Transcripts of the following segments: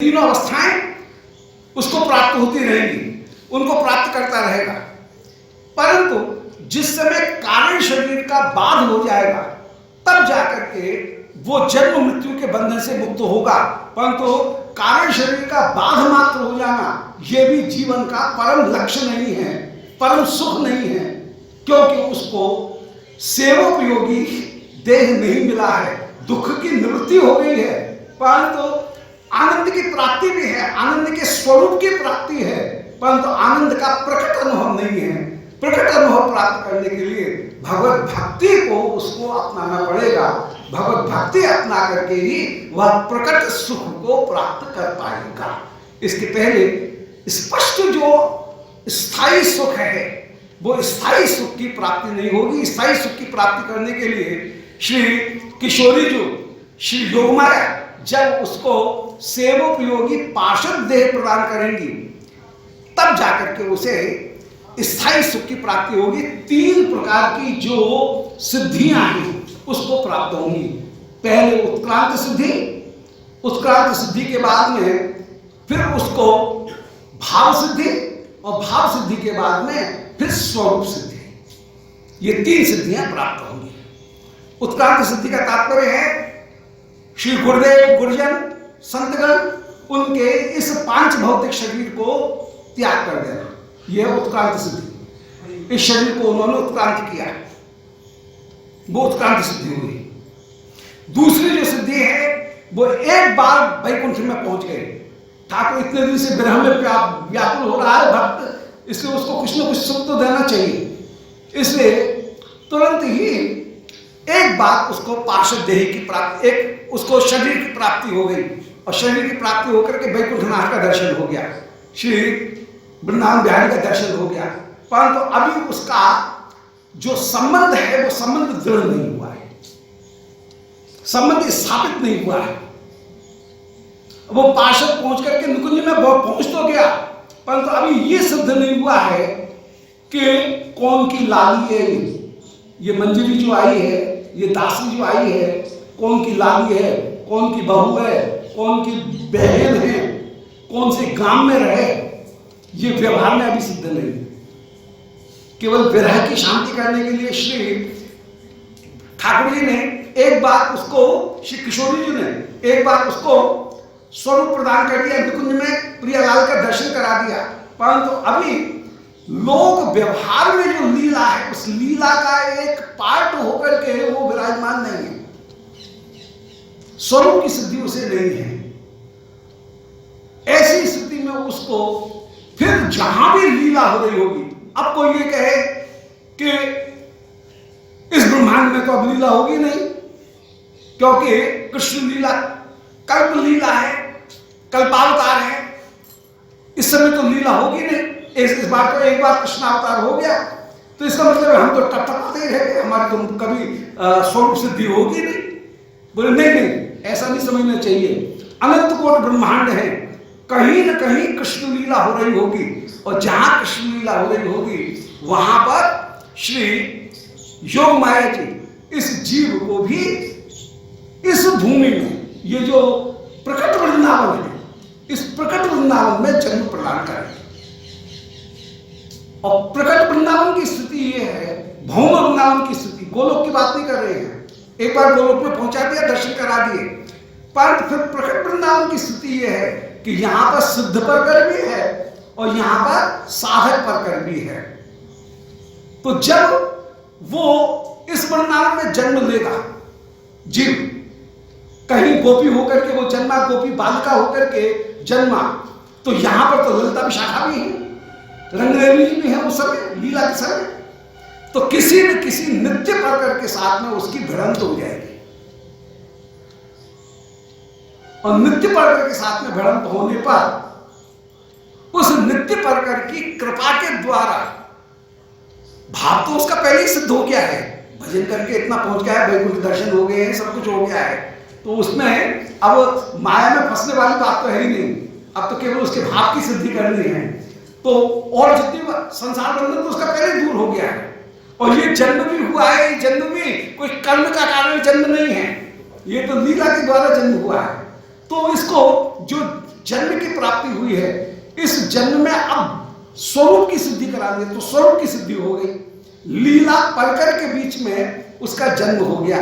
तीनों अवस्थाएं उसको प्राप्त होती रहेंगी, उनको प्राप्त करता रहेगा। परंतु जिस समय कारण शरीर का बाध हो जाएगा तब जाकर के वो जन्म मृत्यु के बंधन से मुक्त होगा। परंतु कारण शरीर का बाध मात्र हो जाना यह भी जीवन का परम लक्ष्य नहीं है, परम सुख नहीं है, क्योंकि उसको सेवोपयोगी देह नहीं मिला है। दुख की निवृत्ति हो गई है, परंतु आनंद की प्राप्ति भी है, आनंद के स्वरूप की प्राप्ति है, परंतु आनंद का प्रकट अनुभव नहीं है। प्रकट अनुभव प्राप्त करने के लिए भगवत भक्ति को उसको अपनाना पड़ेगा। भगवत भक्ति अपना करके ही वह प्रकट सुख को प्राप्त कर पाएगा। इसके पहले स्पष्ट जो स्थायी सुख है वो स्थायी सुख की प्राप्ति नहीं होगी। स्थायी सुख की प्राप्ति करने के लिए श्री किशोरी जो श्री योगमाया जब उसको सेवोपयोगी पार्षद देह प्रदान करेंगी तब जाकर के उसे स्थायी सुख की प्राप्ति होगी। तीन प्रकार की जो सिद्धियां हैं उसको प्राप्त होंगी। पहले उत्क्रांत सिद्धि, उत्क्रांत सिद्धि के बाद में फिर उसको भाव सिद्धि, और भाव सिद्धि के बाद में फिर स्वरूप सिद्धि। ये तीन सिद्धियां प्राप्त होंगी। उत्क्रांत सिद्धि का तात्पर्य है श्री गुरुदेव गुरुजन संतगण उनके इस पांच भौतिक शरीर को त्याग कर देना, यह उत्क्रांत सिद्धि। इस शरीर को उन्होंने उत्क्रांत किया, वो उत्क्रांत सिद्धि हुई। दूसरी जो सिद्धि है वो एक बार वैकुंठ में पहुंच गए। ठाकुर इतने दिन से विरह में व्याकुल हो रहा है भक्त, इसलिए उसको कुछ न कुछ सुख तो देना चाहिए। इसलिए तुरंत ही एक बार उसको पार्षद देह की प्राप्ति, एक उसको शरीर की प्राप्ति हो गई, और शरीर की प्राप्ति होकर के वैकुंठनाथ का दर्शन हो गया, श्री वृंदावन बिहारी का दर्शन हो गया। परंतु अभी उसका जो संबंध है वो संबंध दृढ़ नहीं हुआ है, संबंध स्थापित नहीं हुआ है। वो पार्षद पहुंच करके निकुंज में पहुंच तो गया, परंतु अभी ये सिद्ध नहीं हुआ है कि कौन की लाली है, ये मंजरी जो आई है, ये दासी जो आई है, कौन की लाली है, कौन की बहू है, कौन की बहन है, कौन से गांव में रहे, ये व्यवहार में अभी सिद्ध नहीं। केवल विरह की शांति करने के लिए श्री ठाकुर जी ने एक बार उसको, श्री किशोरी जी ने एक बार उसको स्वरूप प्रदान कर दिया, निकुंज में प्रियालाल का दर्शन करा दिया। परंतु अभी लोक व्यवहार में जो लीला है उस लीला का एक पार्ट होकर के वो विराजमान नहीं है, स्वरूप की सिद्धि उसे नहीं है। ऐसी स्थिति में उसको फिर जहां भी लीला हो रही होगी, अब कोई ये कहे कि इस ब्रह्मांड में तो अब लीला होगी नहीं, क्योंकि कृष्ण लीला कल्प लीला है, कल्पावतार है, इस समय तो लीला होगी नहीं। इस बार तो एक बार कृष्ण अवतार हो गया तो इसका मतलब हम तो टपटपाते ही रहे, हमारी तो कभी स्वरूप सिद्धि होगी नहीं। बोले नहीं नहीं, ऐसा नहीं समझना चाहिए। अनंत कोट ब्रह्मांड है, कहीं न कहीं कृष्ण लीला हो रही होगी, और जहां कृष्ण लीला हो रही होगी वहां पर श्री योग माया जी इस जीव को भी इस भूमि में, ये जो प्रकट वृंदावन है, इस प्रकट वृंदावन में जन्म प्रदान करें। और प्रकट वृंदावन की स्थिति ये है, भौम वृंदावन की स्थिति, गोलोक की बात नहीं कर रहे हैं। एक बार गोलोक में पहुंचा दिया, दर्शन करा दिए, पर फिर प्रकट वृंदावन की स्थिति ये है कि यहां पर सिद्ध परकर भी है और यहां पर साधक परकर भी है। तो जब वो इस वृंदावन में जन्म लेगा जीव, कहीं गोपी होकर के वो जन्मा, गोपी बालिका होकर के जन्मा, तो यहां पर तो ललिता विशाखा भी है, रंगरेली भी है उस समय लीला के समय, तो किसी न किसी नित्य परकर के साथ में उसकी भिड़ंत हो जाएगी, और नित्य परकर के साथ में भिड़ंत होने पर उस नित्य परकर की कृपा के द्वारा, भाव तो उसका पहले ही सिद्ध हो गया है, भजन करके इतना पहुंच गया है, वैकुंठ दर्शन हो गए हैं, सब कुछ हो गया है, तो उसमें अब माया में फंसने वाली बात तो है ही नहीं। अब तो केवल उसके भाव की सिद्धि करनी है, तो और जितनी संसार बंधन तो उसका पहले दूर हो गया है। और ये जन्म भी हुआ है, ये जन्म भी कोई कर्म का कारण जन्म नहीं है, ये तो लीला के द्वारा जन्म हुआ है। तो इसको जो जन्म की प्राप्ति हुई है, इस जन्म में अब स्वरूप की सिद्धि करा दी, तो स्वरूप की सिद्धि हो गई। लीला परकर के बीच में उसका जन्म हो गया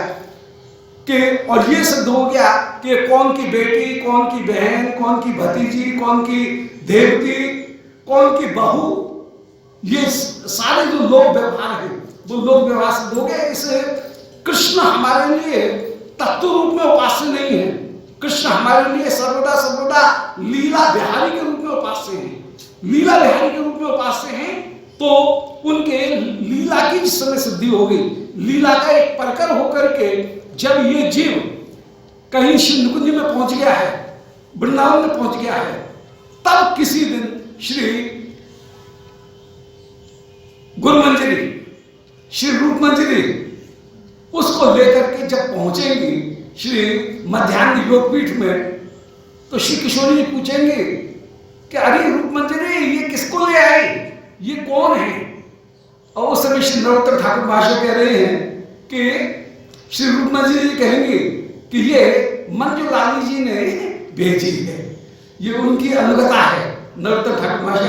कि, और ये सिद्ध हो गया कि कौन की बेटी, कौन की बहन, कौन की भतीजी, कौन की देवती, कौन की बहू, ये सारे जो लोक व्यवहार है वो लोक व्यवहार सिद्ध हो गया। इस कृष्ण हमारे लिए तत्व रूप में उपास्य नहीं है, कृष्ण हमारे लिए सर्वदा सर्वदा लीला बिहारी के रूप में उपास्य हैं, लीला बिहारी के रूप में उपास्य हैं। तो उनके लीला की जिस समय सिद्धि हो गई, लीला का एक परकर होकर के जब ये जीव कहीं शिवकुंज में पहुंच गया है, वृंदावन में पहुंच गया है, तब किसी दिन श्री गुरुमंजरी, श्री रूप मंजरी उसको लेकर के जब पहुंचेंगी श्री मध्यान्ह योगपीठ में, तो श्री किशोरी जी पूछेंगे कि अरे रूप मंजरी ये किसको ले आई, ये कौन है? और उस समय श्री नरोत्तम ठाकुर महाशय कह रहे हैं कि श्री रूप मंजरी जी कहेंगे कि ये मंजुलाली जी ने भेजी है, ये उनकी अनुगता है। नरोत्तम ठाकुर महाशय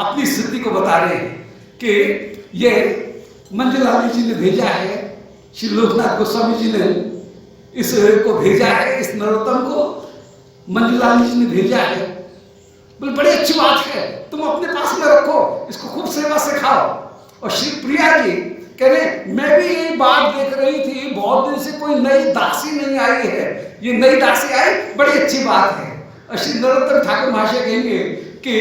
अपनी स्थिति को बता रहे हैं कि ये मंजुलाली जी ने भेजा है, श्री लोकनाथ गोस्वामी जी ने इसको भेजा है, इस नरोत्तम को मंजुलाली जी ने भेजा है। बोले बड़ी अच्छी बात है, तुम अपने पास में रखो, इसको खूब सेवा सिखाओ। और श्री प्रिया जी कह रहे मैं भी यही बात देख रही थी, बहुत दिन से कोई नई दासी नहीं आई है, ये नई दासी आई, बड़ी अच्छी बात है। और श्री नरोत्तम ठाकुर महाशय कहेंगे कि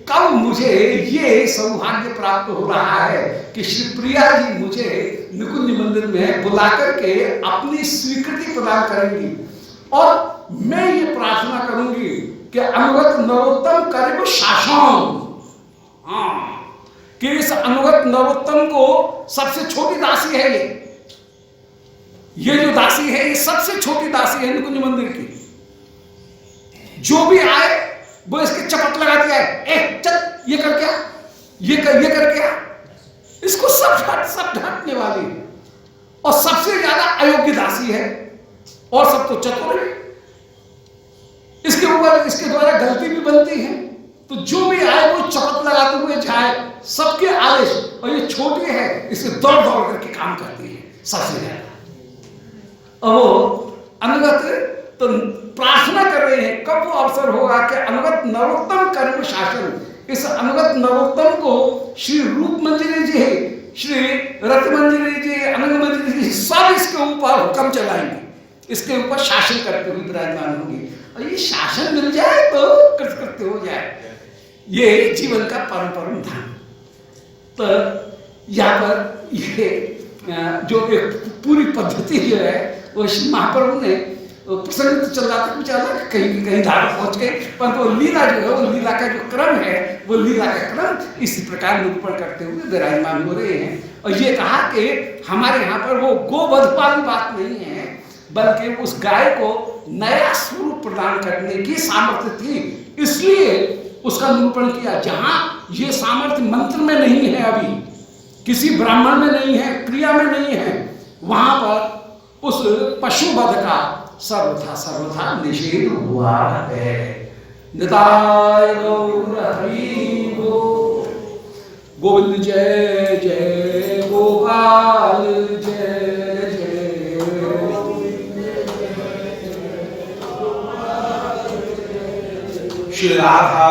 कब मुझे ये सौभाग्य प्राप्त हो रहा है कि श्री प्रिया जी मुझे निकुंज मंदिर में बुलाकर के अपनी स्वीकृति प्रदान करेंगी, और मैं ये प्रार्थना करूंगी कि अनुगत नरोत्तम करेब शासन, कि इस अनुगत नरोत्तम को सबसे छोटी दासी है ये जो दासी है ये सबसे छोटी दासी है निकुंज मंदिर की, जो भी आए वो इसके चपत लगा दिया है, ए चल ये कर क्या, ये कर क्या, इसको सब ढांटने वाली, और सबसे ज्यादा अयोग्य दासी है, और सब तो चतुर है, इसके ऊपर इसके द्वारा गलती भी बनती है, तो जो भी आए वो चपत लगाते हुए जाए, सबके आदेश, और ये छोटी है इसे दौड़ दौड़ करके काम करती है सबसे ज्यादा। और वो अनुगत तो प्रार्थना कर रहे हैं कब वो अवसर होगा कि अनुगत नरोत्तम करेब शासन, इस अनुगत नरोत्तम को श्री रूप मंजरी जी, श्री रत मंजरी जी, अनंग मंजरी जी सब इसके ऊपर हुक्म चलाएंगे, इसके ऊपर शासन करते हुए विराजमान होंगे, और ये शासन मिल जाए तो कृतकृत्य हो जाए, ये जीवन का परम परम धन। तो यहाँ पर ये जो एक पूरी पद्धति जो है वो श्री महाप्रभु ने प्रसंग तो चल रहा था बेचारा, कहीं कहीं धारा पहुंच गए, परंतु वो लीला जो है, वो लीला का जो क्रम है, वो लीला का क्रम इसी प्रकार निरूपण करते हुए विराजमान हो रहे हैं। और ये कहा कि हमारे यहाँ पर वो गोवध वाली बात नहीं है, बल्कि उस गाय को नया स्वरूप प्रदान करने की सामर्थ्य थी, इसलिए उसका निरूपण किया। जहां ये सामर्थ्य मंत्र में नहीं है, अभी किसी ब्राह्मण में नहीं है, क्रिया में नहीं है, वहां पर उस पशुवध का सर्वथा सर्वथा निषेध हुआ है। निताय गौर हरि बोल। गोविंद जय जय गोपाल जय जय, श्री राधा